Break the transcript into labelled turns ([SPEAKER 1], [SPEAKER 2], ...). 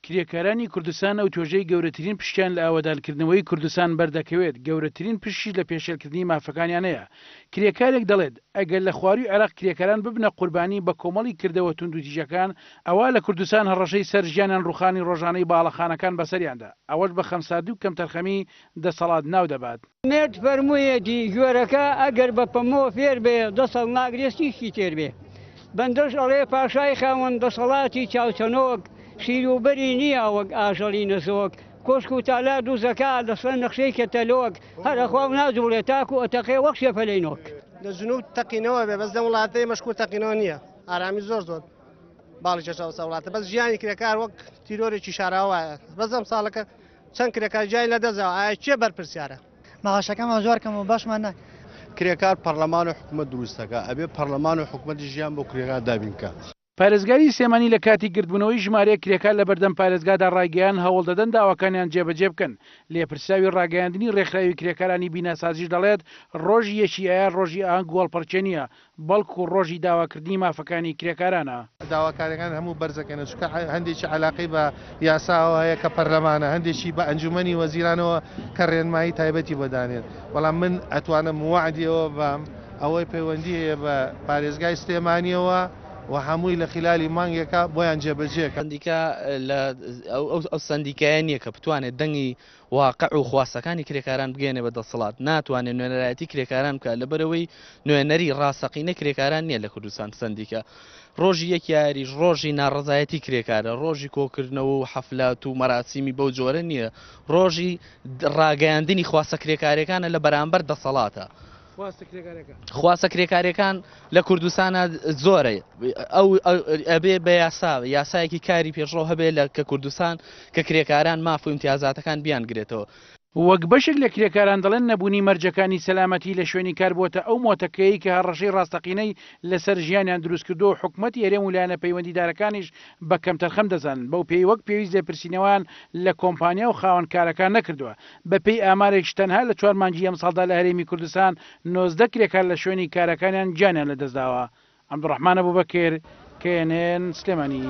[SPEAKER 1] کرێکارانی کوردستان ئەو توێژەی گەورەترین پشتیان لە ئاوەدانکردنەوەی کوردستان بەردەکەوێت گەورەترین پشتی لە پێشێلکردنی مافەکانیانەیە. کرێکارێک دەڵێت ئەگەر لە خواروی عێراق کرێکاران ببنە قوربانی بە کۆمەڵی کردەوە توندوتیژەکان ئەوە لە کوردستان هەڕەشەی سەر ژیانیان ڕوخانی ڕۆژانەی باڵەخانەکان بەسەریاندا ئەوەش بە خەمساردی و کەمتەرخەمی دەسەڵات ناو دەبات.
[SPEAKER 2] مێرد فەرموویەتی گوێرەکە ئەگەر بە پەمەوە فێر بێ دەسەڵ ناگرێستیشی تێر بێ. بەندەش ئەڵێ پاشای خاوەن دەسەڵاتی چاوچەنۆک شیروبەری نییە وەک ئاژەڵی نەزۆک کۆشک و تالار و زەکا لەسەر نەخشەی کەتەلۆک هەرەخواو ناجوڵێ تاک و ئەتەقێ وەک شێفەلەینۆک.
[SPEAKER 3] لە جنوب تەقینەوە بێ بەس لە وڵاتەی مەشکوور تەقینەوە نییە ئارامی زۆر باڵی چێشەوە وڵاتە بەس ژیانی کرێکار وەک تیرۆرێکی شاراوایە بەزەم ساڵەکە چەند کرێکار جای لەدەزەوە ئایا چێ بەرپرسیارە
[SPEAKER 4] مەغاشەکەمان زۆر کەم و باشمان ناک.
[SPEAKER 5] کرێکار پەرلەمان و حکوومەت دروستەکە ئەبێ پەرلەمان و حکوومەتی ژیان بۆ کرێکار دابینکە.
[SPEAKER 1] پارێزگاری سێمانی لە کاتی گردبوونەوەی ژمارەیە کرێکار لە بەردەم پارێزگادا ڕاگەیان هەوڵ دەدەن داواکانیان جێبەجێ بکەن. لێپرساوی ڕاگەیاندنی ڕێکخراوی کرێکارانی بیناسازیش دەڵێت ڕۆژی یەکیایە ڕۆژی ئاهەنگ گۆڵپەرچێ نییە بەڵکو ڕۆژی داواکردنی مافەکانی کرێکارانە.
[SPEAKER 6] داواکاریەکان هەموو بەرزەکەن چکە هەندێکی علاقەی بە یاساوە هەیە کە پەرلەمانە هەندێکی بە ئەنجومەنی وەزیرانەوە کە ڕێنمایی تایبەتی بەدانێت بەڵام من ئەتوانم وعدیەوە بە ئەوەی پەیوەندی هەیە بە پارێزگای سلێمانیەوە و هەمووی لە خلالی مانگێکە بۆیان جێبەجێکە.
[SPEAKER 7] سندیکا لە ئەو سندیکایە نییە کە بتوانێت دەنگی واقع و خواستەکانی کرێکاران بگەێنێ بە دەسەڵات ناتوانێت نوێنەرایەتی کرێکاران بکە لەبەرەوەی نوێنەری ڕاستەقینە کرێکاران نییە لە کوردستان سندیکە. ڕۆژی یەکیاریش ڕۆژی ناڕزایەتی کرێکارە ڕۆژی کۆکردنەوە و حەفلات و مەراسیمی بەو جۆرە نییە ڕۆژی ڕاگەیاندنی خواستە کرێکارەکانە لە بەرامبەر دەسەڵاتە. خواستە کرێکاریەکان لە کوردستانە زۆرە ئەو ئەبێ بە یاسایەکی کاری پێشڕۆ هەبێ لە کە کوردستان کە کرێکاران ماف و امتیازاتەکان بیانگرێتەوە.
[SPEAKER 1] وەک بەشێک لە کرێکاران دەڵێن نەبوونی مەرجەکانی سەلامەتی لە شوێنی کار بۆتە ئەو مۆتەکەی کە هەڕەشەی ڕاستەقینەی لەسەر ژیانیان دروستکردو و حکوومەتی هەرێم و لایەنە پەیوەندیدارەکانیش بە کەمتەرخەم دەزانن بەو پێی وەک پێویست لێپرسینەوەیان لە کۆمپانیا و خاوەنکارەکان نەکردووە. بەپێی ئامارێکی تەنها لە 4 مانگی ئەم ساڵدا لە هەرێمی کوردستان 19 کرێکار لە شوێنی کارەکانیان گیانیان لەدەستداوە. عەبدوڕەحمان ئەبوبەکر، KNN سلێمانی.